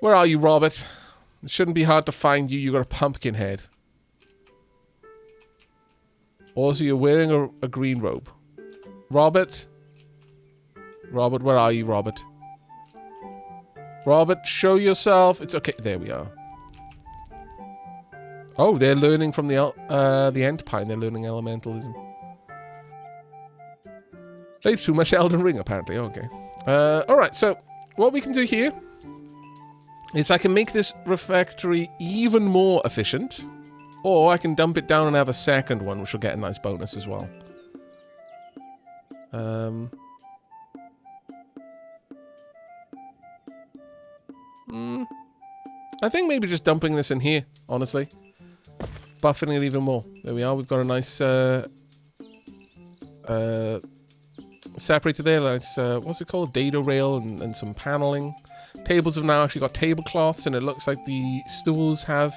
Where are you, Robert? It shouldn't be hard to find you. You got a pumpkin head. Also, you're wearing a green robe. Robert? Robert, where are you, Robert? Robert, show yourself. It's okay. There we are. Oh, they're learning from the Entpine. They're learning elementalism. Played too much Elden Ring, apparently. Okay. Alright, so what we can do here is I can make this refectory even more efficient, or I can dump it down and have a second one, which will get a nice bonus as well. I think maybe just dumping this in here, honestly. Buffing it even more. There we are. We've got a nice separator there. Nice, what's it called? Data rail and some paneling. Tables have now actually got tablecloths, and it looks like the stools have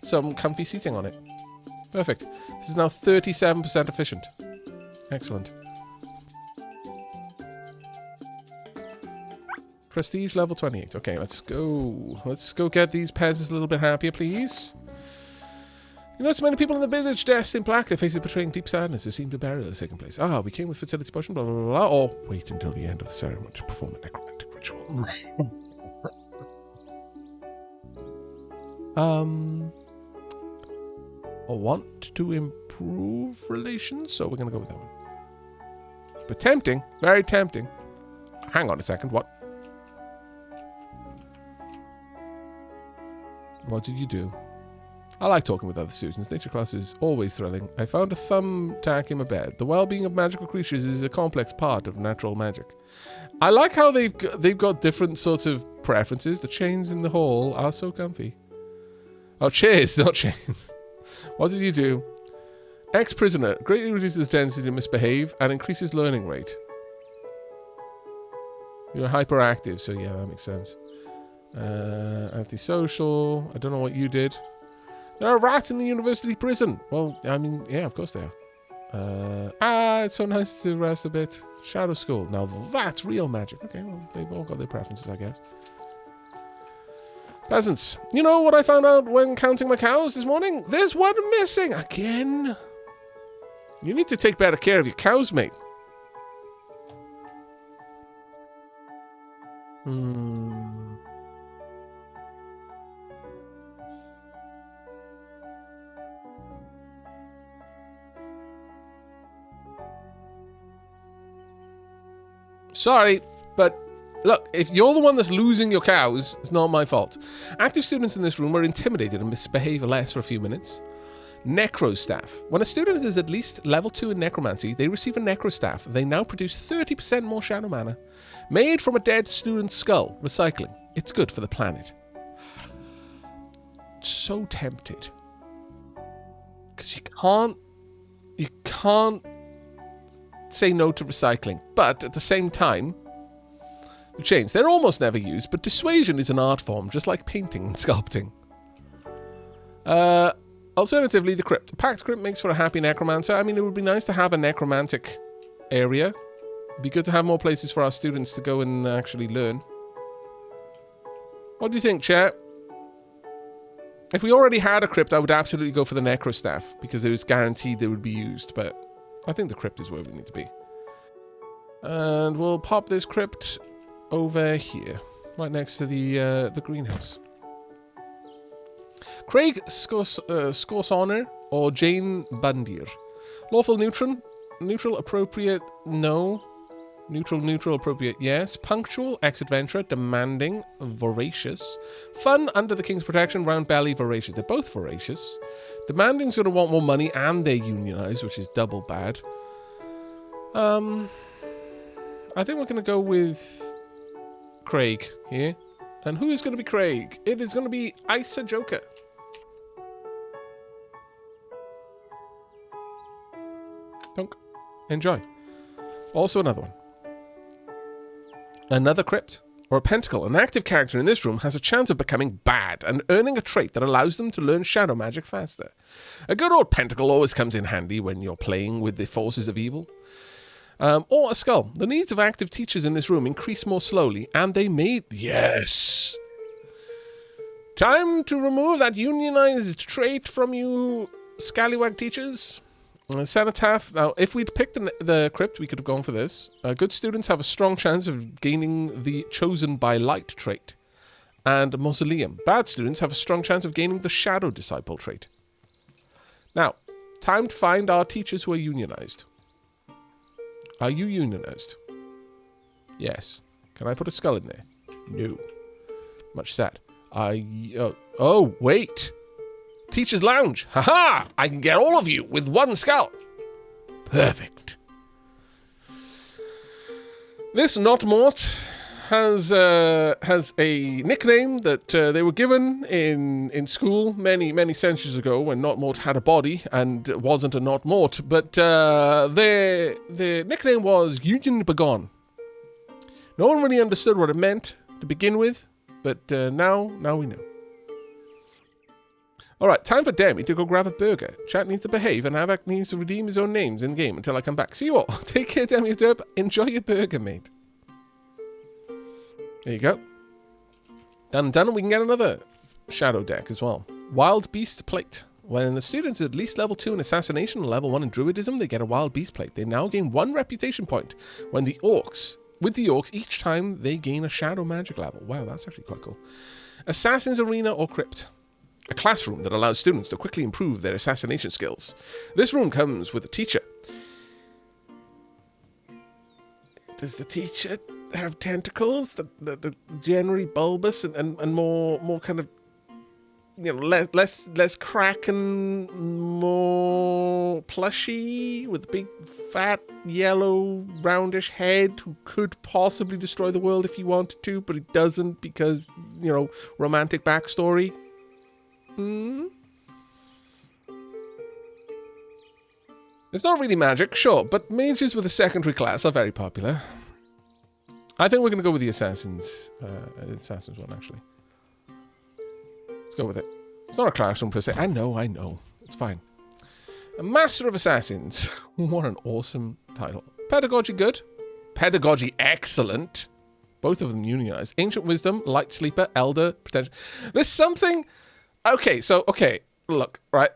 some comfy seating on it. Perfect. This is now 37% efficient. Excellent. Prestige level 28. Okay, let's go. Let's go get these peasants a little bit happier, please. You notice many people in the village dressed in black. Their faces betraying deep sadness. There seemed to be burial has taken place. Ah, we came with fertility potion, blah, blah, blah, blah. Or wait until the end of the ceremony to perform a necromantic ritual. I want to improve relations, so we're going to go with that one. But tempting. Very tempting. Hang on a second. What? What did you do? I like talking with other students. Nature class is always thrilling. I found a thumbtack in my bed. The well-being of magical creatures is a complex part of natural magic. I like how they've got different sorts of preferences. The chains in the hall are so comfy. Oh, chairs, not chains. What did you do? Ex-prisoner greatly reduces the tendency to misbehave and increases learning rate. You're hyperactive, so yeah, that makes sense. Antisocial. I don't know what you did. There are rats in the university prison. Well, I mean, yeah, of course they are. It's so nice to rest a bit. Shadow School. Now that's real magic. Okay, well, they've all got their preferences, I guess. Peasants. You know what I found out when counting my cows this morning? There's one missing. Again? You need to take better care of your cows, mate. Sorry, but look, if you're the one that's losing your cows, it's not my fault. Active students in this room are intimidated and misbehave less for a few minutes. Necrostaff. When a student is at least level 2 in Necromancy, they receive a Necrostaff. They now produce 30% more shadow mana. Made from a dead student's skull. Recycling. It's good for the planet. So tempted. Because you can't say no to recycling, but at the same time, the chains, they're almost never used, but dissuasion is an art form, just like painting and sculpting. Alternatively, the crypt. A packed crypt makes for a happy necromancer. I mean, it would be nice to have a necromantic area. It'd be good to have more places for our students to go and actually learn. What do you think, chat? If we already had a crypt, I would absolutely go for the necrostaff, because it was guaranteed they would be used, but I think the crypt is where we need to be. And we'll pop this crypt over here, right next to the greenhouse. Craig Scorsonner or Jane Bundier. Lawful neutral appropriate, no. Neutral appropriate, yes. Punctual, ex-adventurer, demanding, voracious. Fun, under the king's protection, round belly, voracious. They're both voracious. Demanding's going to want more money, and they're unionized, which is double bad. I think we're going to go with Craig here. And who is going to be Craig? It is going to be Isa Joker. Dunk. Enjoy. Also another one. Another crypt, or a pentacle. An active character in this room has a chance of becoming bad and earning a trait that allows them to learn shadow magic faster. A good old pentacle always comes in handy when you're playing with the forces of evil. Or a skull. The needs of active teachers in this room increase more slowly, and they may... Yes! Time to remove that unionized trait from you scallywag teachers. Cenotaph. Now, if we'd picked the crypt, we could have gone for this. Good students have a strong chance of gaining the chosen by light trait. And Mausoleum. Bad students have a strong chance of gaining the Shadow Disciple trait. Now, time to find our teachers who are unionized. Are you unionized? Yes. Can I put a skull in there? No. Much sad. Oh, wait. Teacher's Lounge. Haha! I can get all of you with one skull. Perfect. This Notmort has a nickname that they were given in school many centuries ago when Notmort had a body and wasn't a Notmort, but their nickname was Union Begone. No one really understood what it meant to begin with, but now we know. Alright, time for Demi to go grab a burger. Chat needs to behave and Aavak needs to redeem his own names in game until I come back. See you all. Take care, Demi. Enjoy your burger, mate. There you go. Done, and we can get another shadow deck as well. Wild Beast Plate. When the students are at least level 2 in Assassination and level 1 in Druidism, they get a Wild Beast Plate. They now gain 1 reputation point with the orcs each time they gain a shadow magic level. Wow, that's actually quite cool. Assassin's Arena or Crypt. A classroom that allows students to quickly improve their assassination skills. This room comes with a teacher. Does the teacher have tentacles that are generally bulbous and more kind of, you know, less crack and more plushy, with a big fat yellow roundish head who could possibly destroy the world if he wanted to, but he doesn't because, you know, romantic backstory. It's not really magic, sure, but mages with a secondary class are very popular. I think we're going to go with the Assassins. Assassins one, actually. Let's go with it. It's not a classroom per se. I know. It's fine. A Master of Assassins. What an awesome title. Pedagogy good. Pedagogy excellent. Both of them unionized. Ancient Wisdom, Light Sleeper, Elder, Potential. There's something... Okay, look, right?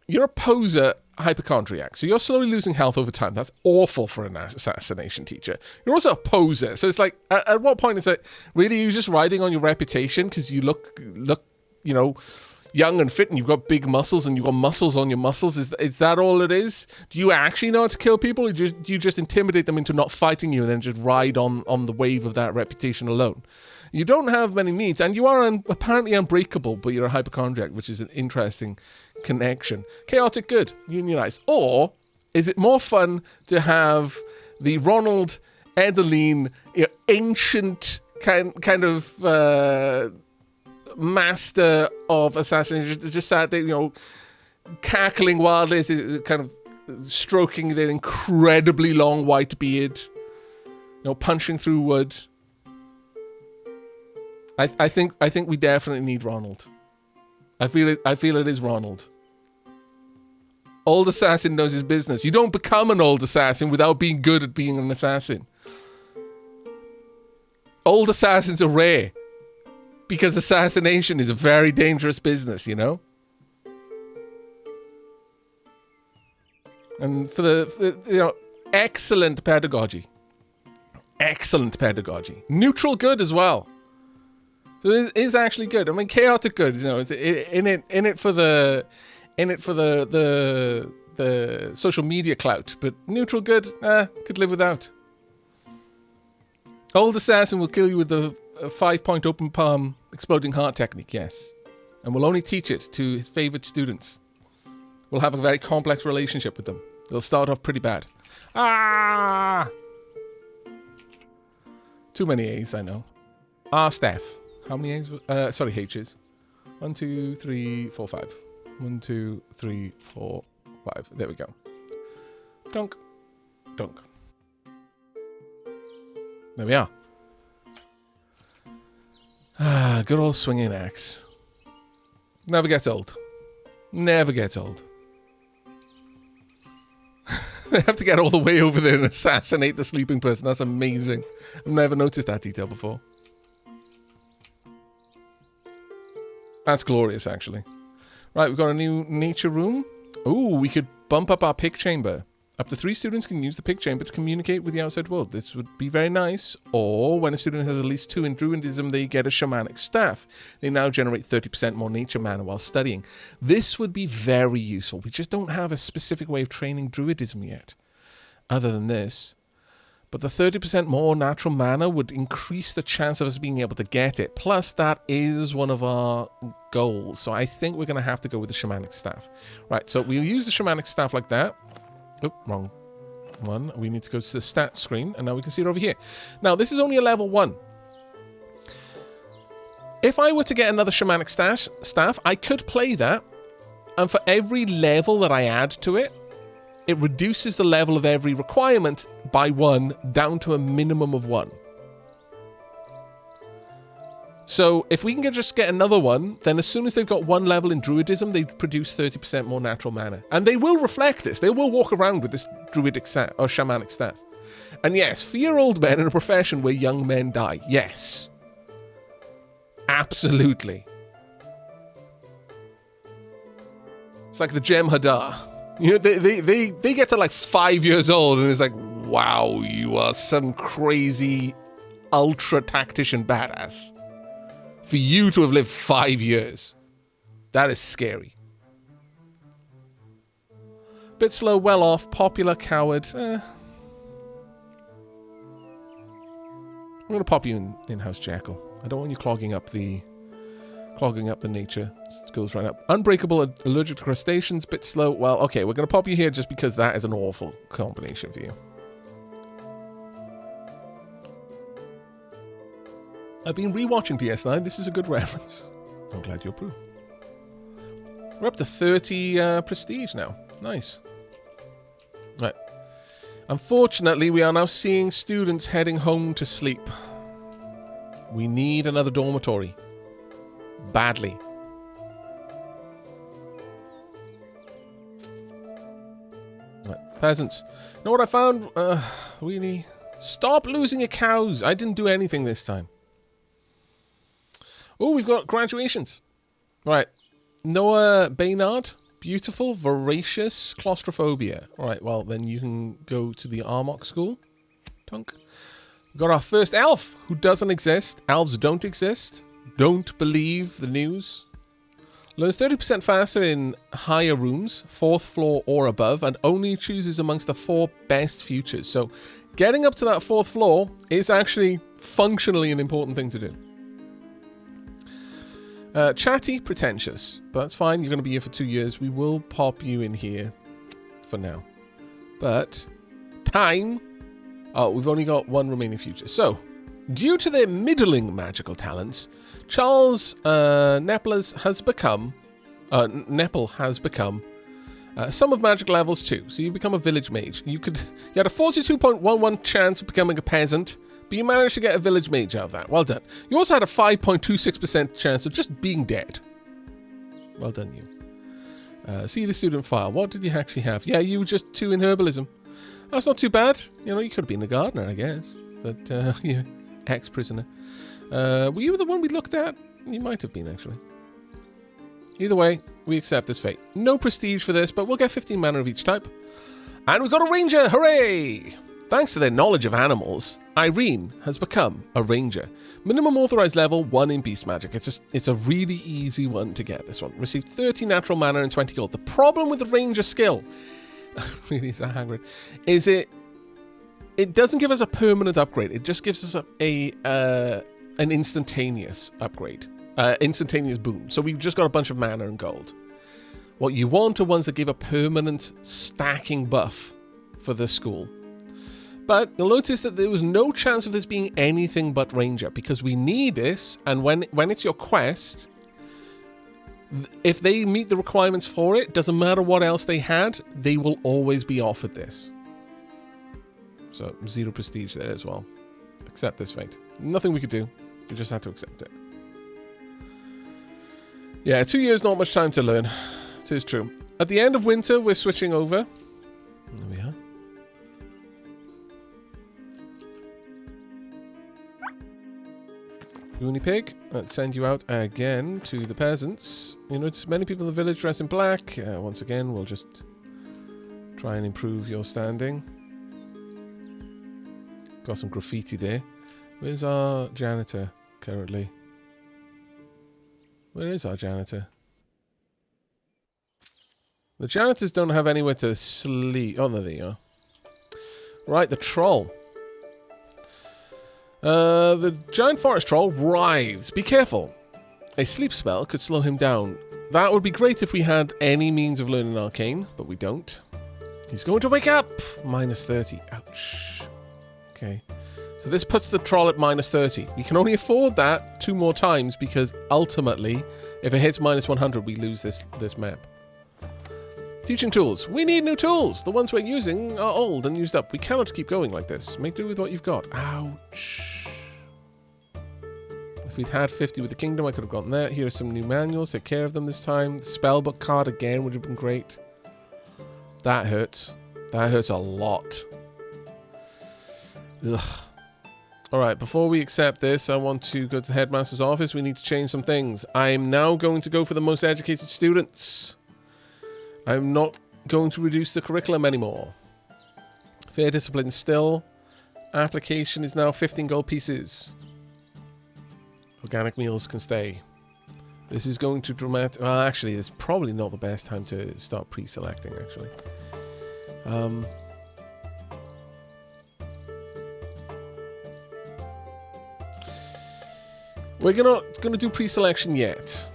You're a poser hypochondriac, so you're slowly losing health over time. That's awful for an assassination teacher. You're also a poser, so it's like, at what point is it, really, you're just riding on your reputation because you look, you know, young and fit and you've got big muscles and you've got muscles on your muscles? Is that all it is? Do you actually know how to kill people, or do you just intimidate them into not fighting you and then just ride on the wave of that reputation alone? You don't have many needs, and you are apparently unbreakable, but you're a hypochondriac, which is an interesting connection. Chaotic good, unionized. Or is it more fun to have the Ronald Edeline, you know, ancient kind of master of assassination, just sat there, you know, cackling wildly, kind of stroking their incredibly long white beard, you know, punching through wood. I think we definitely need Ronald. I feel it is Ronald. Old assassin knows his business. You don't become an old assassin without being good at being an assassin. Old assassins are rare because assassination is a very dangerous business, you know? And for the you know, excellent pedagogy. Excellent pedagogy. Neutral good as well. So it is actually good. I mean, chaotic good, you know, it's in it for the social media clout, but neutral good, could live without. Old assassin will kill you with the 5-point open palm exploding heart technique, yes, and will only teach it to his favorite students. Will have a very complex relationship with them. They'll start off pretty bad. Too many A's, I know. Staff. How many A's? Sorry, H's. 1, 2, 3, 4, 5. 1, 2, 3, 4, 5. There we go. Dunk. Dunk. There we are. Good old swinging axe. Never gets old. Never gets old. They have to get all the way over there and assassinate the sleeping person. That's amazing. I've never noticed that detail before. That's glorious, actually. Right, we've got a new nature room. Ooh, we could bump up our pick chamber. Up to 3 students can use the pick chamber to communicate with the outside world. This would be very nice. Or when a student has at least 2 in Druidism, they get a shamanic staff. They now generate 30% more nature mana while studying. This would be very useful. We just don't have a specific way of training Druidism yet, other than this. But the 30% more natural mana would increase the chance of us being able to get it. Plus, that is one of our goals. So I think we're going to have to go with the shamanic staff. Right, so we'll use the shamanic staff like that. Oh, wrong one. We need to go to the stats screen, and now we can see it over here. Now, this is only a level 1. If I were to get another shamanic staff, I could play that, and for every level that I add to it, it reduces the level of every requirement by 1 down to a minimum of 1. So if we can just get another one, then as soon as they've got 1 level in Druidism, they produce 30% more natural mana. And they will reflect this. They will walk around with this Druidic or Shamanic staff. And yes, fear old men in a profession where young men die. Yes. Absolutely. It's like the Jem'Hadar. You know, they get to like 5 years old and it's like, wow, you are some crazy ultra tactician badass. For you to have lived 5 years. That is scary. Bit slow, well off, popular, coward. I'm going to pop you in House Jackal. I don't want you clogging up the nature. It goes right up. Unbreakable, allergic to crustaceans, bit slow. Well, okay, we're going to pop you here just because that is an awful combination for you. I've been rewatching DS9. This is a good reference. I'm glad you approve. We're up to 30 prestige now. Nice. Right. Unfortunately, we are now seeing students heading home to sleep. We need another dormitory. Badly. Right. Peasants. You know what I found? Really? Stop losing your cows. I didn't do anything this time. Oh, we've got graduations. Right. Noah Baynard. Beautiful, voracious, claustrophobia. All right, well, then you can go to the Archmage school. Tunk. We've got our first elf, who doesn't exist. Elves don't exist. Don't believe the news. Learns 30% faster in higher rooms, 4th floor or above, and only chooses amongst the 4 best futures. So getting up to that 4th floor is actually functionally an important thing to do. Chatty, pretentious, but that's fine. You're going to be here for 2 years. We will pop you in here for now. But time. Oh, we've only got 1 remaining future. So, due to their middling magical talents, Charles Nepple has become some of magic levels too. So you become a village mage. You had a 42.11 chance of becoming a peasant. But you managed to get a village mage out of that. Well done. You also had a 5.26% chance of just being dead. Well done, you. See the student file. What did you actually have? Yeah, you were just 2 in herbalism. That's not too bad. You know, you could have been a gardener, I guess. But, yeah, ex-prisoner. Were you the one we looked at? You might have been, actually. Either way, we accept this fate. No prestige for this, but we'll get 15 mana of each type. And we've got a ranger! Hooray! Thanks to their knowledge of animals, Irene has become a ranger. Minimum authorized level 1 in beast magic. It's a really easy one to get, this one. Received 30 natural mana and 20 gold. The problem with the ranger skill, really is that Hagrid, is it doesn't give us a permanent upgrade. It just gives us an instantaneous upgrade. Instantaneous boom. So we've just got a bunch of mana and gold. What you want are ones that give a permanent stacking buff for the school. But you'll notice that there was no chance of this being anything but ranger, because we need this, and when it's your quest, if they meet the requirements for it, doesn't matter what else they had, they will always be offered this. So 0 prestige there as well. Accept this fate. Nothing we could do. We just had to accept it. Yeah, 2 years, not much time to learn. It is true. At the end of winter, we're switching over. There we are. We Spoony Pig. Let's send you out again to the peasants. You notice many people in the village dress in black. Once again, we'll just try and improve your standing. Got some graffiti there. Where's our janitor currently? Where is our janitor? The janitors don't have anywhere to sleep. Oh, there they are. Right, the troll. The giant forest troll writhes. Be careful. A sleep spell could slow him down. That would be great if we had any means of learning arcane, but we don't. He's going to wake up! Minus 30. Ouch. Okay. So this puts the troll at minus 30. We can only afford that 2 more times because ultimately, if it hits minus 100, we lose this map. Teaching tools. We need new tools. The ones we're using are old and used up. We cannot keep going like this. Make do with what you've got. Ouch. If we'd had 50 with the kingdom, I could have gotten that. Here are some new manuals. Take care of them this time. The spellbook card again would have been great. That hurts. That hurts a lot. Ugh. Alright, before we accept this, I want to go to the headmaster's office. We need to change some things. I'm now going to go for the most educated students. I'm not going to reduce the curriculum anymore. Fair discipline still. Application is now 15 gold pieces. Organic meals can stay. This is going to dramatic... Well, actually, it's probably not the best time to start pre-selecting, actually. We're not going to do pre-selection yet.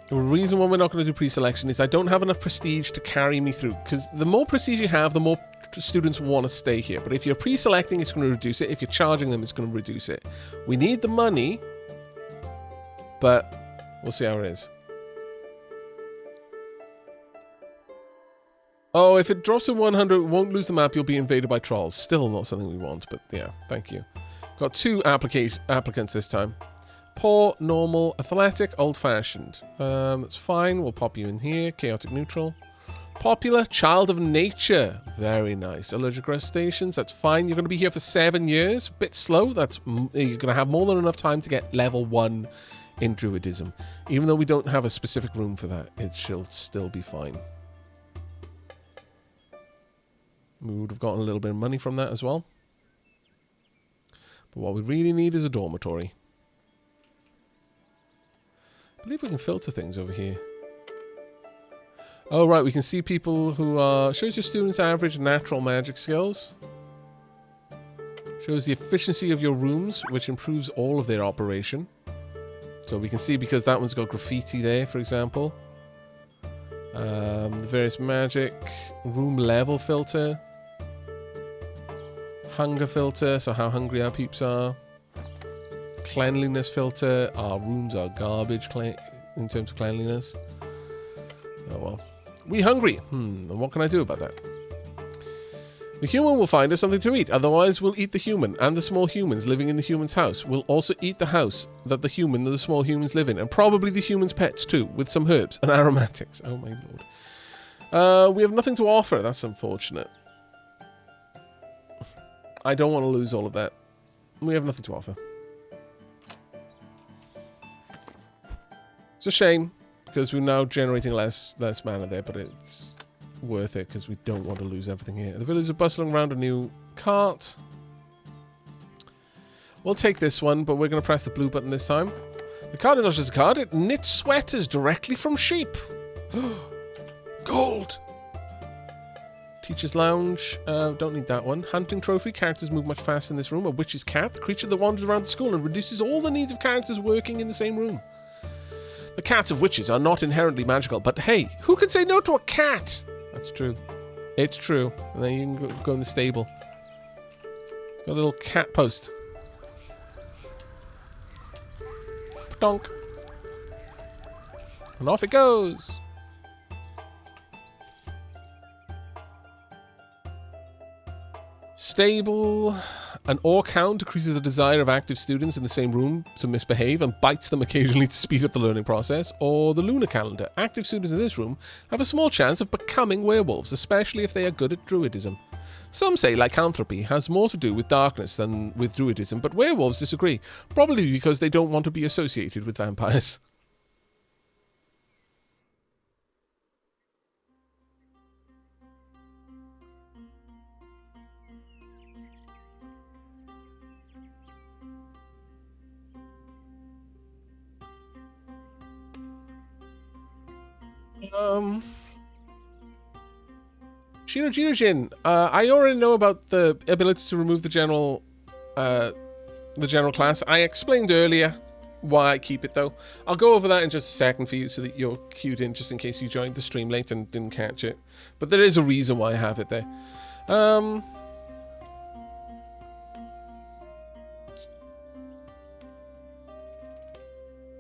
The reason why we're not going to do pre-selection is I don't have enough prestige to carry me through. Because the more prestige you have, the more students want to stay here. But if you're pre-selecting, it's going to reduce it. If you're charging them, it's going to reduce it. We need the money, but we'll see how it is. Oh, if it drops to 100, won't lose the map, you'll be invaded by trolls. Still not something we want, but yeah, thank you. Got 2 applicants this time. Poor, normal, athletic, old-fashioned. That's fine. We'll pop you in here. Chaotic neutral. Popular, child of nature. Very nice. Allergic recitations. That's fine. You're going to be here for 7 years. Bit slow. You're going to have more than enough time to get level 1 in Druidism. Even though we don't have a specific room for that, it shall still be fine. We would have gotten a little bit of money from that as well. But what we really need is a dormitory. I believe we can filter things over here. Oh, right. We can see people who are... Shows your students' average natural magic skills. Shows the efficiency of your rooms, which improves all of their operation. So we can see because that one's got graffiti there, for example. The various magic. Room level filter. Hunger filter, so how hungry our peeps are. Cleanliness filter, our rooms are garbage in terms of cleanliness. Oh well. We hungry. And what can I do about that? The human will find us something to eat, otherwise we'll eat the human, and the small humans living in the human's house will also eat the house that the human and the small humans live in, and probably the human's pets too, with some herbs and aromatics. Oh my lord. We have nothing to offer, that's unfortunate. I don't want to lose all of that. We have nothing to offer. It's a shame, because we're now generating less mana there, but it's worth it, because we don't want to lose everything here. The villagers are bustling around a new cart. We'll take this one, but we're going to press the blue button this time. The card is not just a card, it knits sweaters directly from sheep. Gold! Teacher's Lounge. Don't need that one. Hunting Trophy. Characters move much faster in this room. A Witch's Cat. The creature that wanders around the school and reduces all the needs of characters working in the same room. The cats of witches are not inherently magical, but hey, who can say no to a cat? That's true. It's true. And then you can go in the stable. It's got a little cat post. Donk. And off it goes. Stable. An orc hound decreases the desire of active students in the same room to misbehave and bites them occasionally to speed up the learning process. Or the lunar calendar. Active students in this room have a small chance of becoming werewolves, especially if they are good at druidism. Some say lycanthropy has more to do with darkness than with druidism, but werewolves disagree, probably because they don't want to be associated with vampires. Shirojirojin, I already know about the ability to remove the general class. I explained earlier why I keep it, though. I'll go over that in just a second for you so that you're cued in, just in case you joined the stream late and didn't catch it. But there is a reason why I have it there. I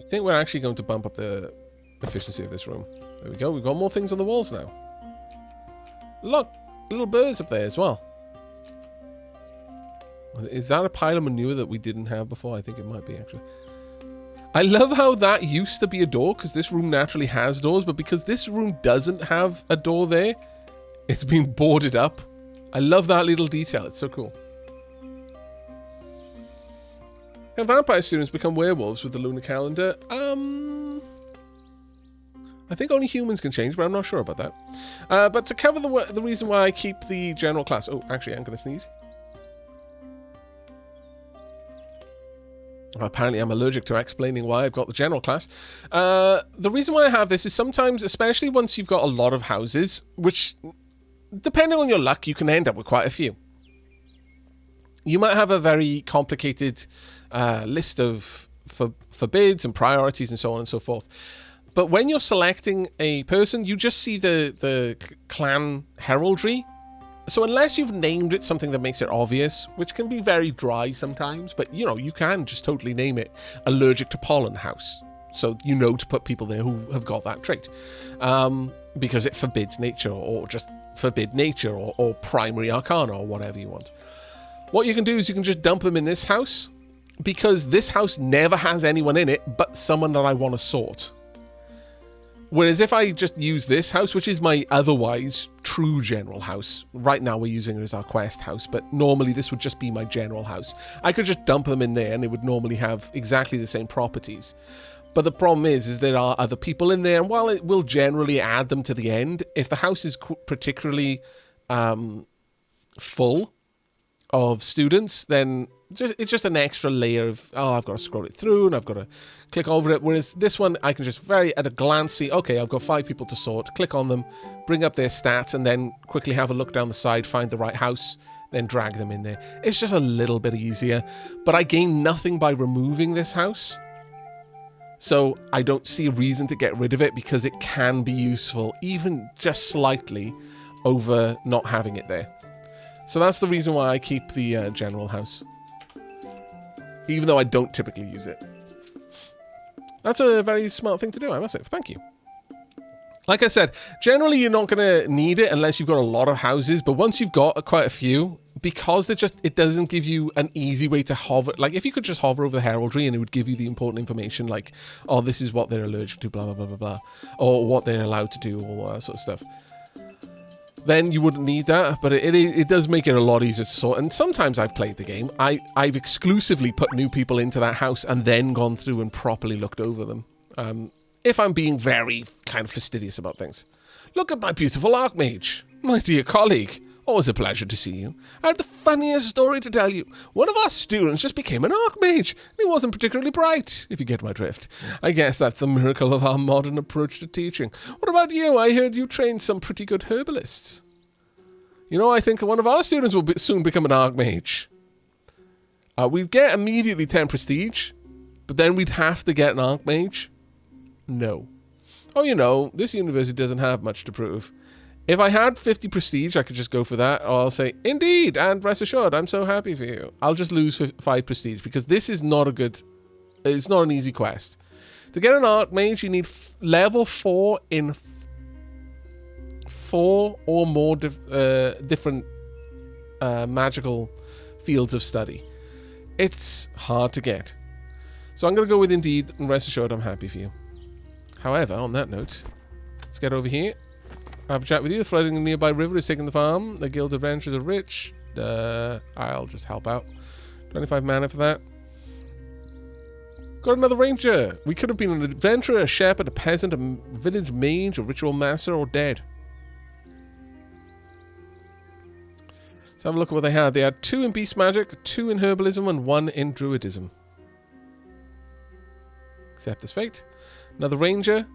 think we're actually going to bump up the efficiency of this room. There we go. We've got more things on the walls now. Look, little birds up there as well. Is that a pile of manure that we didn't have before? I think it might be, actually. I love how that used to be a door, because this room naturally has doors, but because this room doesn't have a door there, it's been boarded up. I love that little detail. It's so cool. Can vampire students become werewolves with the lunar calendar? I think only humans can change, but I'm not sure about that. But to cover the reason why I keep the general class... Oh, actually, I'm going to sneeze. Apparently, I'm allergic to explaining why I've got the general class. The reason why I have this is sometimes, especially once you've got a lot of houses, which, depending on your luck, you can end up with quite a few. You might have a very complicated list of forbids and priorities and so on and so forth. But when you're selecting a person, you just see the clan heraldry. So unless you've named it something that makes it obvious, which can be very dry sometimes, but you know, you can just totally name it allergic to pollen house. So you know to put people there who have got that trait. Because it forbids nature, or just forbid nature, or primary arcana, or whatever you want. What you can do is you can just dump them in this house, because this house never has anyone in it but someone that I want to sort. Whereas if I just use this house, which is my otherwise true general house, right now we're using it as our quest house, but normally this would just be my general house. I could just dump them in there and it would normally have exactly the same properties. But the problem is there are other people in there, and while it will generally add them to the end, if the house is particularly full of students, then it's just an extra layer of, oh, I've got to scroll it through and I've got to click over it. Whereas this one, I can just very at a glance see, okay, I've got 5 people to sort, click on them, bring up their stats, and then quickly have a look down the side, find the right house, then drag them in there. It's just a little bit easier, but I gain nothing by removing this house. So I don't see a reason to get rid of it, because it can be useful, even just slightly, over not having it there. So that's the reason why I keep the general house. Even though I don't typically use it. That's a very smart thing to do, I must say. Thank you. Like I said, generally you're not going to need it unless you've got a lot of houses, but once you've got quite a few, because it doesn't give you an easy way to hover. Like, if you could just hover over the heraldry and it would give you the important information, like, oh, this is what they're allergic to, blah, blah, blah, blah, blah, or what they're allowed to do, all that sort of stuff. Then you wouldn't need that, but it does make it a lot easier to sort. And sometimes I've played the game. I've exclusively put new people into that house and then gone through and properly looked over them. If I'm being very kind of fastidious about things. Look at my beautiful Archmage. My dear colleague. Always a pleasure to see you. I have the funniest story to tell you. One of our students just became an Archmage, and he wasn't particularly bright, if you get my drift. I guess that's the miracle of our modern approach to teaching. What about you? I heard you trained some pretty good herbalists. You know, I think one of our students will soon become an Archmage. We'd get immediately 10 prestige, but then we'd have to get an Archmage. No. Oh, you know, this university doesn't have much to prove. If I had 50 prestige, I could just go for that, or I'll say, indeed, and rest assured, I'm so happy for you. I'll just lose 5 prestige, because this is not it's not an easy quest. To get an Archmage, you need level 4 in 4 or more different magical fields of study. It's hard to get. So I'm going to go with indeed, and rest assured, I'm happy for you. However, on that note, let's get over here. have a chat with you. The flooding in the nearby river is taking the farm. The guild adventurers are rich. I'll just help out. 25 mana for that. Got another ranger. We could have been an adventurer, a shepherd, a peasant, a village mage, a ritual master, or dead. Let's have a look at what they had. They had 2 in beast magic, 2 in herbalism, and 1 in druidism. Accept this fate. Another ranger.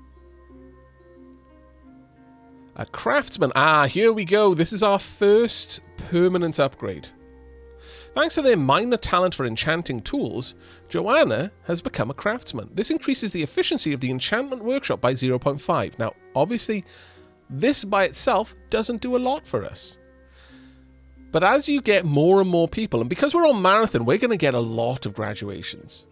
A craftsman. Ah, here we go. This is our first permanent upgrade. Thanks to their minor talent for enchanting tools, Joanna has become a craftsman. This increases the efficiency of the enchantment workshop by 0.5. Now, obviously, this by itself doesn't do a lot for us. But as you get more and more people, and because we're on Marathon, we're going to get a lot of graduations.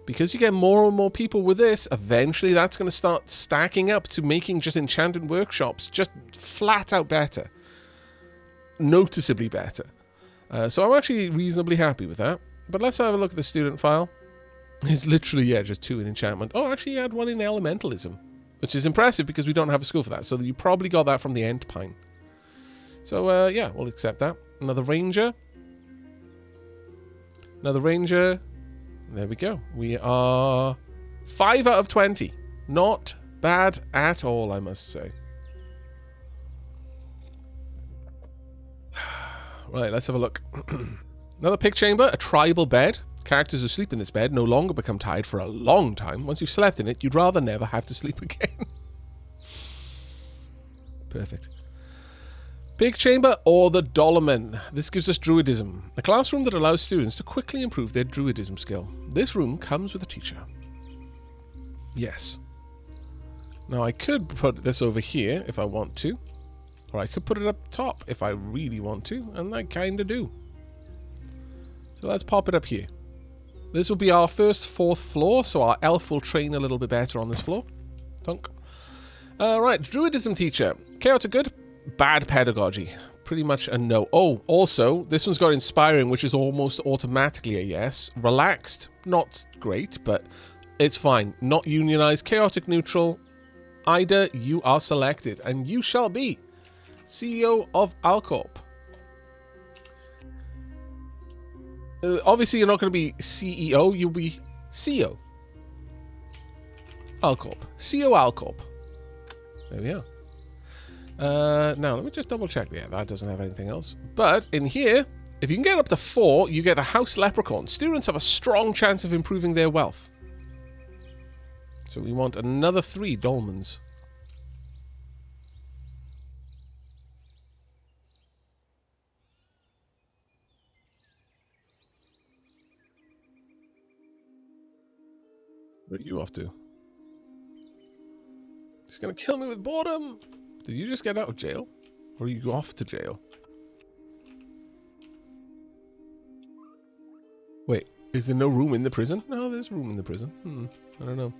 Because you get more and more people with this, eventually that's going to start stacking up to making just enchanted workshops just flat out better. Noticeably better. So I'm actually reasonably happy with that. But let's have a look at the student file. It's literally, yeah, just 2 in enchantment. Oh, actually you had 1 in elementalism, which is impressive because we don't have a school for that. So you probably got that from the Entpine. So, yeah, we'll accept that. Another ranger. Another ranger. There we go. We are 5 out of 20. Not bad at all, I must say. Right, let's have a look. Another pick chamber, a tribal bed. Characters who sleep in this bed no longer become tired for a long time. Once you've slept in it, you'd rather never have to sleep again. Perfect. Big Chamber or the Dolmen. This gives us Druidism, a classroom that allows students to quickly improve their Druidism skill. This room comes with a teacher. Yes. Now I could put this over here if I want to, or I could put it up top if I really want to, and I kind of do. So let's pop it up here. This will be our first 4th floor, so our elf will train a little bit better on this floor. Thunk. Right, Druidism teacher. Chaotic good. Bad pedagogy. Pretty much a no. Oh, also, this one's got inspiring, which is almost automatically a yes. Relaxed. Not great, but it's fine. Not unionized. Chaotic neutral. Ida, you are selected, and you shall be CEO of Alcorp. Obviously, you're not going to be CEO. You'll be CEO. Alcorp. CEO Alcorp. There we are. Now, let me just double check. Yeah, that doesn't have anything else. But in here, if you can get up to 4, you get a House Leprechaun. Students have a strong chance of improving their wealth. So we want another 3 dolmens. Where are you off to? He's gonna kill me with boredom. Did you just get out of jail? Or are you off to jail? Wait, is there no room in the prison? No, there's room in the prison. I don't know.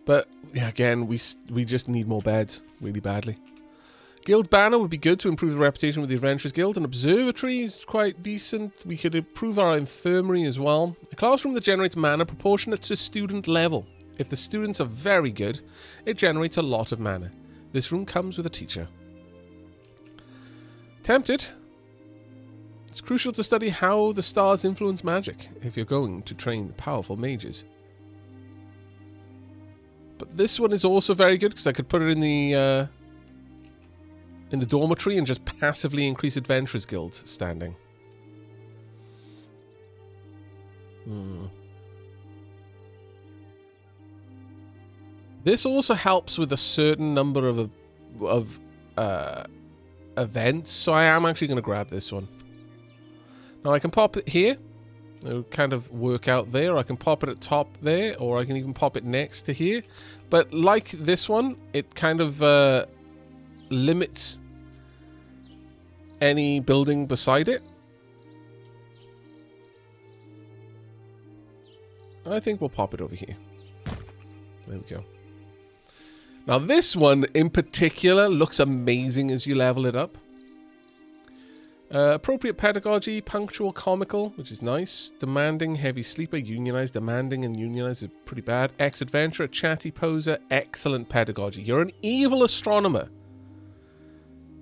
But, yeah, again, we just need more beds, really badly. Guild banner would be good to improve the reputation with the Adventurers Guild. An observatory is quite decent. We could improve our infirmary as well. A classroom that generates mana proportionate to student level. If the students are very good, it generates a lot of mana. This room comes with a teacher. Tempted. It's crucial to study how the stars influence magic if you're going to train powerful mages. But this one is also very good because I could put it in the dormitory and just passively increase Adventurers Guild standing. This also helps with a certain number of events, so I am actually going to grab this one. Now I can pop it here. It'll kind of work out there. Or I can pop it at top there, or I can even pop it next to here. But like this one, it kind of limits any building beside it. I think we'll pop it over here. There we go. Now this one in particular looks amazing as you level it up. Appropriate pedagogy, punctual, comical, which is nice. Demanding, heavy sleeper, unionized. Demanding and unionized is pretty bad. Ex-adventurer, chatty poser, excellent pedagogy. You're an evil astronomer.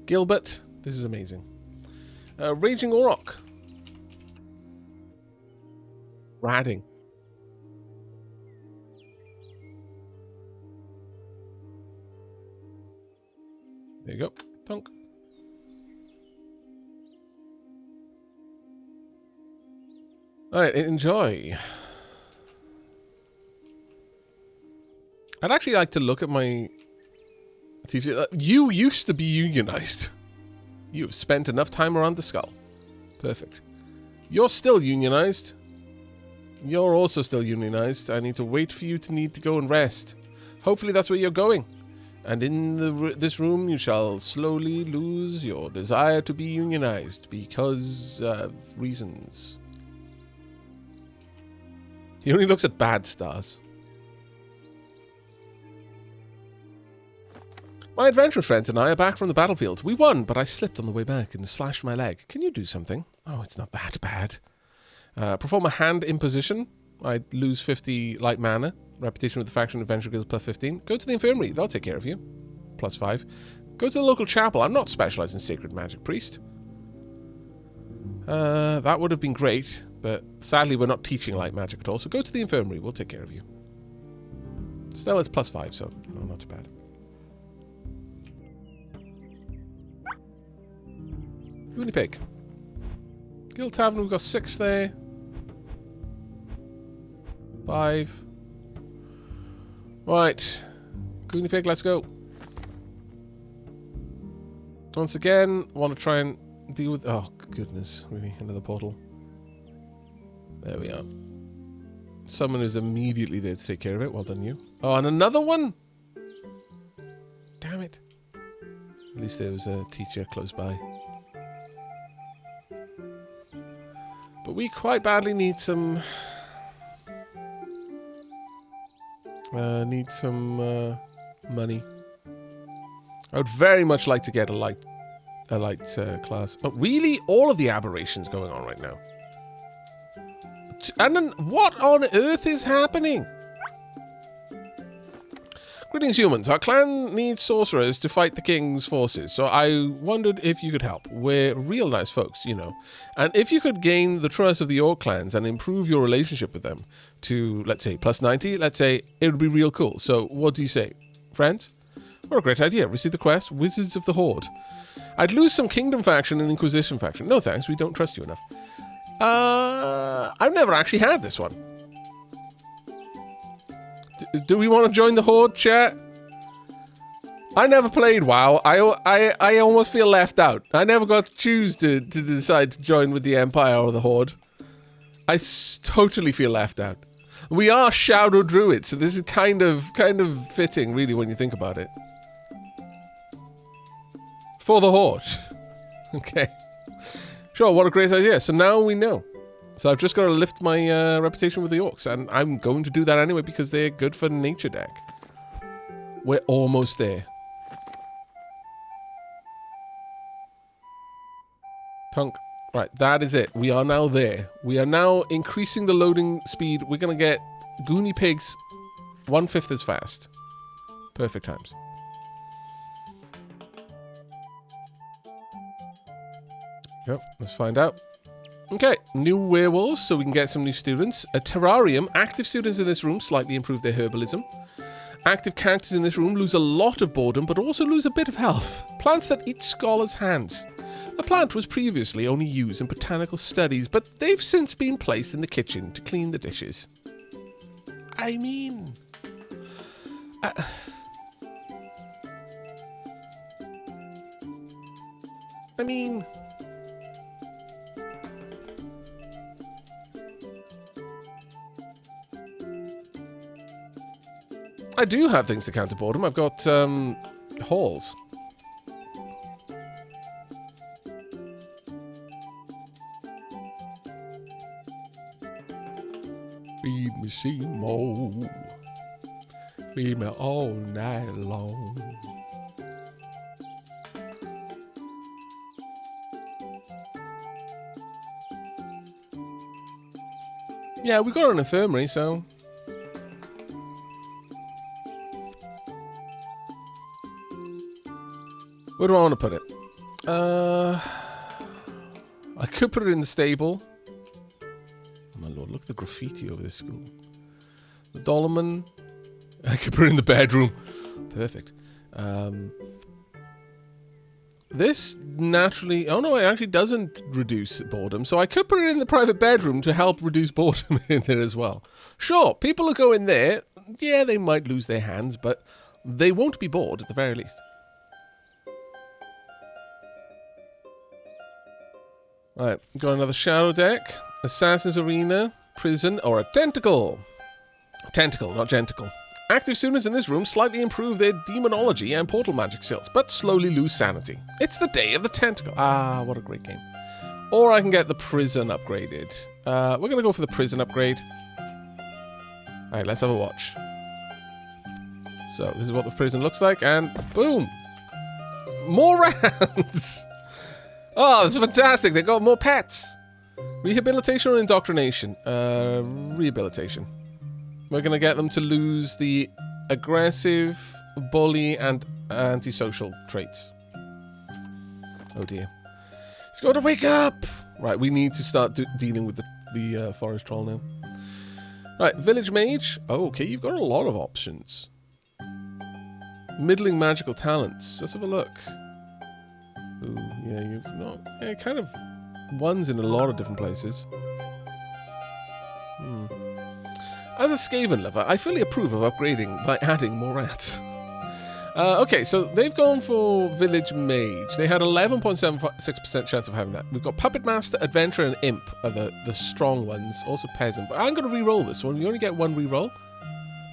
Gilbert. This is amazing. Raging Auroch. Radding. There you go. Thunk. Alright, enjoy. I'd actually like to look at my teacher. You used to be unionized. You've spent enough time around the skull. Perfect. You're still unionized. You're also still unionized. I need to wait for you to need to go and rest. Hopefully that's where you're going. And in this room you shall slowly lose your desire to be unionized because of reasons. He only looks at bad stars. My adventure friends and I are back from the battlefield. We won, but I slipped on the way back and slashed my leg. Can you do something? Oh, it's not that bad. Perform a hand imposition. I'd lose 50 light mana. Reputation with the faction adventure guild plus 15. Go to the infirmary. They'll take care of you. Plus 5. Go to the local chapel. I'm not specialized in sacred magic priest. That would have been great, but sadly we're not teaching light magic at all. So go to the infirmary. We'll take care of you. Still, it's plus 5, so not too bad. Goony Pig. Guild Tavern, we've got 6 there. 5. Right. Goony Pig, let's go. Once again, want to try and deal with... Oh, goodness. Really, another portal. There we are. Someone who's immediately there to take care of it. Well done, you. Oh, and another one? Damn it. At least there was a teacher close by. But we quite badly need some... money. I would very much like to get a light class. Oh, really? All of the aberrations going on right now. And then what on earth is happening? Greetings, humans. Our clan needs sorcerers to fight the king's forces, so I wondered if you could help. We're real nice folks, you know. And if you could gain the trust of the orc clans and improve your relationship with them to, let's say, plus 90, let's say, it would be real cool. So what do you say? Friends? What a great idea. Receive the quest, Wizards of the Horde. I'd lose some Kingdom faction and Inquisition faction. No thanks, we don't trust you enough. I've never actually had this one. Do we want to join the Horde, chat? I never played WoW. I almost feel left out. I never got to choose to decide to join with the Empire or the Horde. I totally feel left out. We are Shadow Druids, so this is kind of fitting, really, when you think about it. For the Horde. Okay. Sure, what a great idea. So now we know. So I've just got to lift my reputation with the orcs, and I'm going to do that anyway because they're good for nature deck. We're almost there. Punk. Right, that is it. We are now there. We are now increasing the loading speed. We're going to get Goony Pigs 1/5 as fast. Perfect times. Yep, let's find out. Okay, new werewolves, so we can get some new students. A terrarium. Active students in this room slightly improve their herbalism. Active characters in this room lose a lot of boredom, but also lose a bit of health. Plants that eat scholars' hands. The plant was previously only used in botanical studies, but they've since been placed in the kitchen to clean the dishes. I mean... I do have things to counter boredom. I've got, halls. Feed me Seymour. Feed me all night long. Yeah, we got an infirmary, so... Where do I want to put it? I could put it in the stable. Oh my lord, look at the graffiti over this school. The Dolman. I could put it in the bedroom. Perfect. This naturally... Oh no, it actually doesn't reduce boredom. So I could put it in the private bedroom to help reduce boredom in there as well. Sure, people who go in there, yeah, they might lose their hands, but they won't be bored at the very least. Alright, got another shadow deck. Assassin's Arena, Prison, or a Tentacle. Tentacle, not Genticle. Active students in this room slightly improve their demonology and portal magic skills, but slowly lose sanity. It's the day of the Tentacle. Ah, what a great game. Or I can get the Prison upgraded. We're going to go for the Prison upgrade. Alright, let's have a watch. So, this is what the Prison looks like, and boom! More rounds! Oh, this is fantastic. They got more pets. Rehabilitation or indoctrination? Rehabilitation. We're going to get them to lose the aggressive, bully, and antisocial traits. Oh dear. He's got to wake up! Right, we need to start dealing with the forest troll now. Right, village mage. Oh, okay, you've got a lot of options. Middling magical talents. Let's have a look. Ooh, yeah, you've not... Yeah, kind of ones in a lot of different places. As a Skaven lover, I fully approve of upgrading by adding more rats. Okay, so they've gone for Village Mage. They had 11.76% chance of having that. We've got Puppet Master, Adventurer, and Imp are the strong ones. Also Peasant. But I'm going to re-roll this one. You only get one re-roll.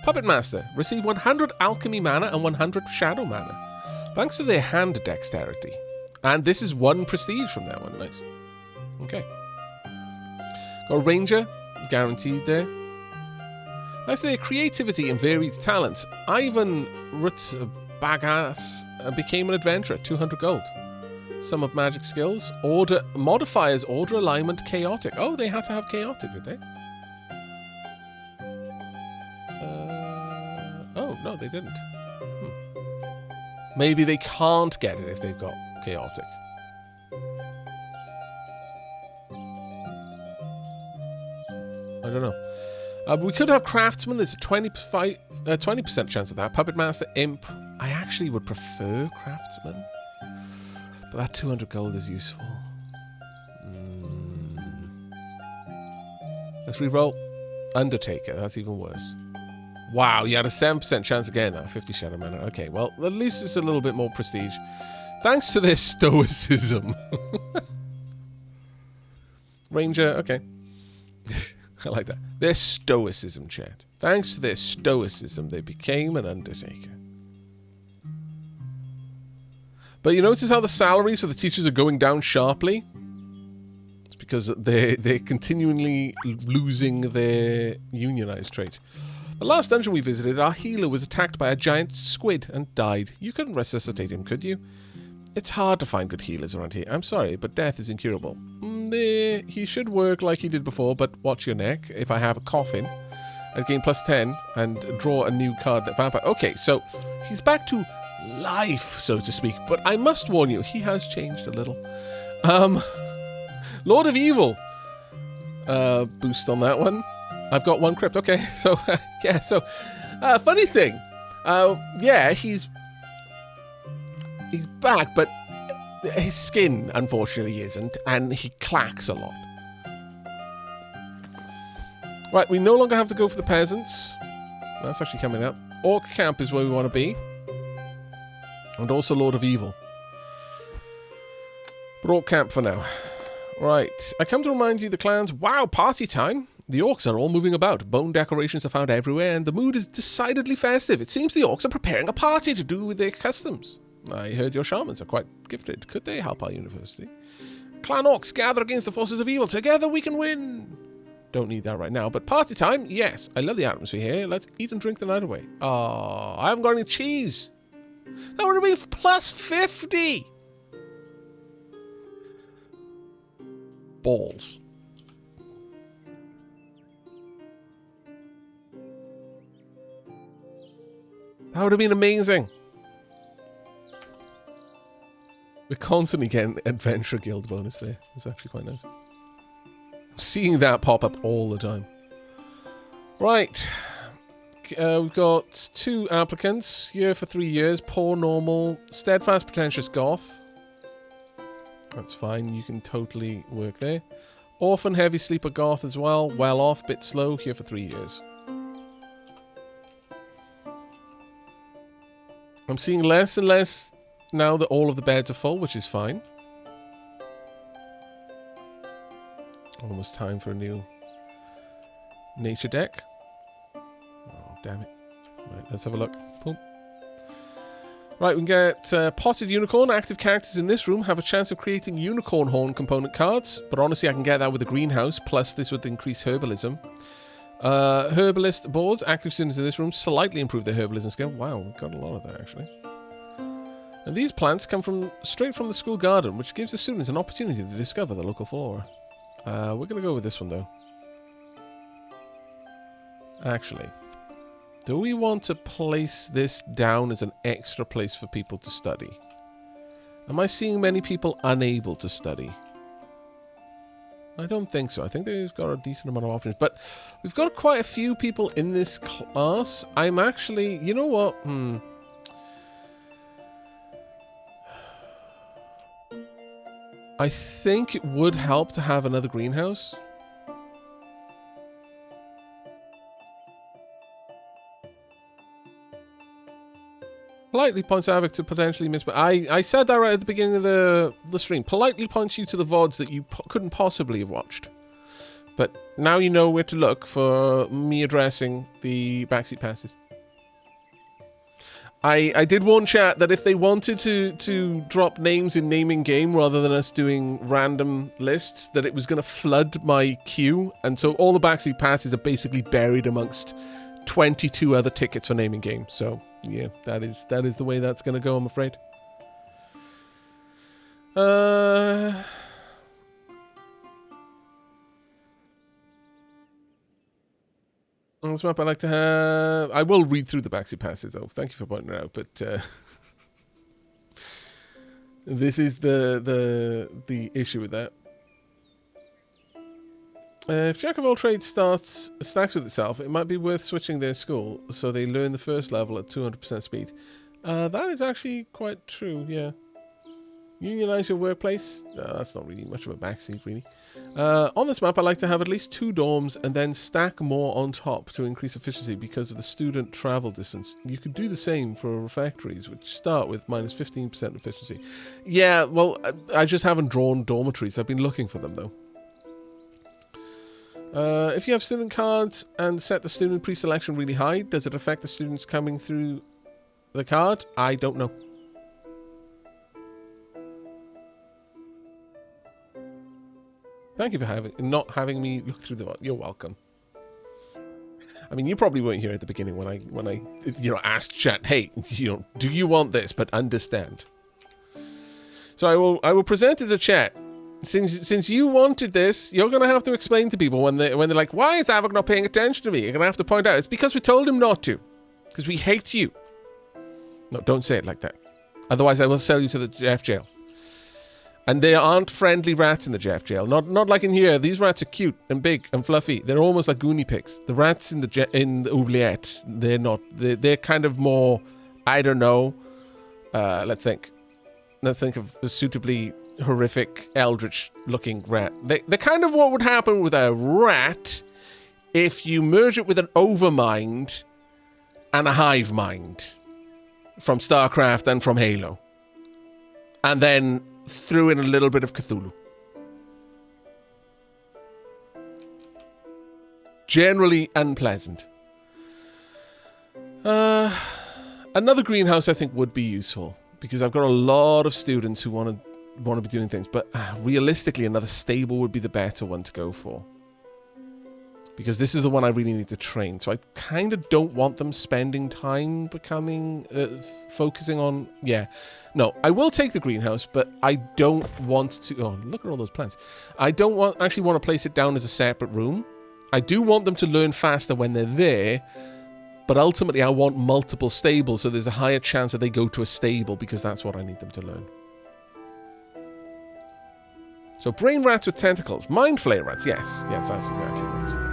Puppet Master. Receive 100 Alchemy Mana and 100 Shadow Mana. Thanks to their hand dexterity. And this is 1 prestige from that one. Nice. Okay. Got Ranger. Guaranteed there. Thanks to their creativity and varied talents, Ivan Rutbagas became an adventurer, 200 gold. Some of magic skills, order modifiers, order alignment, chaotic. Oh, they had to have chaotic, did they? Oh, no, they didn't. Maybe they can't get it if they've got chaotic. I don't know. We could have Craftsman. There's a 20% chance of that. Puppet Master, Imp. I actually would prefer Craftsman. But that 200 gold is useful. Let's re-roll. Undertaker. That's even worse. Wow, you had a 7% chance again. That 50 Shadow Mana. Okay, well, at least it's a little bit more prestige. Thanks to their stoicism. Ranger, okay. I like that. Their stoicism, chat. Thanks to their stoicism, they became an Undertaker. But you notice how the salaries for the teachers are going down sharply? It's because they're continually losing their unionized trait. The last dungeon we visited, our healer was attacked by a giant squid and died. You couldn't resuscitate him, could you? It's hard to find good healers around here. I'm sorry, but death is incurable. He should work like he did before, but watch your neck. If I have a coffin, I'd gain +10 and draw a new card at vampire. Okay, so he's back to life, so to speak. But I must warn you, he has changed a little. Lord of Evil. Boost on that one. I've got 1 crypt. Okay, so, yeah, so, funny thing. Yeah, he's back, but his skin, unfortunately, isn't, and he clacks a lot. Right, we no longer have to go for the peasants. That's actually coming up. Orc Camp is where we want to be. And also Lord of Evil. But Orc Camp for now. Right, I come to remind you the clans, wow, party time! The orcs are all moving about. Bone decorations are found everywhere, and the mood is decidedly festive. It seems the orcs are preparing a party to do with their customs. I heard your shamans are quite gifted. Could they help our university? Clan orcs, gather against the forces of evil. Together we can win. Don't need that right now, but party time, yes. I love the atmosphere here. Let's eat and drink the night away. Oh, I haven't got any cheese. That would have been +50. Balls. That would have been amazing. constantly getting Adventure Guild bonus there. It's actually quite nice. I'm seeing that pop up all the time. Right. We've got 2 applicants here for 3 years. Poor, normal, steadfast, pretentious, goth. That's fine. You can totally work there. Orphan, heavy sleeper, goth as well. Well off, bit slow. Here for 3 years. I'm seeing less and less now that all of the beds are full, which is fine. Almost time for a new nature deck. Oh, damn it. Right, let's have a look. Boom. Right, we can get Potted Unicorn. Active characters in this room have a chance of creating unicorn horn component cards, but honestly I can get that with the greenhouse, plus this would increase herbalism. Herbalist boards. Active students in this room slightly improve their herbalism skill. Wow, we've got a lot of that actually. And these plants come straight from the school garden, which gives the students an opportunity to discover the local flora. We're going to go with this one though. Actually, do we want to place this down as an extra place for people to study? Am I seeing many people unable to study? I don't think so. I think they've got a decent amount of options. But we've got quite a few people in this class. I'm actually... You know what? I think it would help to have another greenhouse. Politely points Aavak to potentially miss... I said that right at the beginning of the stream. Politely points you to the VODs that you couldn't possibly have watched. But now you know where to look for me addressing the backseat passes. I did warn chat that if they wanted to drop names in naming game rather than us doing random lists, that it was going to flood my queue. And so all the backseat passes are basically buried amongst 22 other tickets for naming game. So... yeah, that is the way that's going to go, I'm afraid. On this map, I like to have... I will read through the backseat passes, though. Thank you for pointing it out, but... this is the issue with that. If Jack of all trades stacks with itself, it might be worth switching their school so they learn the first level at 200% speed. That is actually quite true, yeah. Unionize your workplace? That's not really much of a backseat, really. On this map, I like to have at least 2 dorms and then stack more on top to increase efficiency because of the student travel distance. You could do the same for refectories, which start with minus 15% efficiency. Yeah, well, I just haven't drawn dormitories. I've been looking for them, though. If you have student cards and set the student pre-selection really high, does it affect the students coming through the card? I don't know. Thank you for not having me look through the... You're welcome. I mean, you probably weren't here at the beginning when I asked chat, hey, do you want this? But understand. So I will present it to chat. Since you wanted this, you're going to have to explain to people when they're like, why is Aavak not paying attention to me? You're going to have to point out, it's because we told him not to. Because we hate you. No, don't say it like that. Otherwise, I will sell you to the Jeff jail. And there aren't friendly rats in the Jeff jail. Not like in here. These rats are cute and big and fluffy. They're almost like Goonie pigs. The rats in the oubliette, they're not. They're kind of more, I don't know. Let's think of a suitably horrific eldritch looking rat. They're kind of what would happen with a rat if you merge it with an overmind and a hive mind from StarCraft and from Halo, and then threw in a little bit of Cthulhu. Generally unpleasant. Another greenhouse I think would be useful because I've got a lot of students who want to be doing things, but realistically another stable would be the better one to go for, because this is the one I really need to train. So I kind of don't want them spending time focusing on... Yeah, no, I will take the greenhouse, but I don't want to... Oh, look at all those plants. I don't actually want to place it down as a separate room. I do want them to learn faster when they're there, but ultimately I want multiple stables, so there's a higher chance that they go to a stable because that's what I need them to learn. So brain rats with tentacles. Mind flayer rats. Yes. Yes, that's exactly right.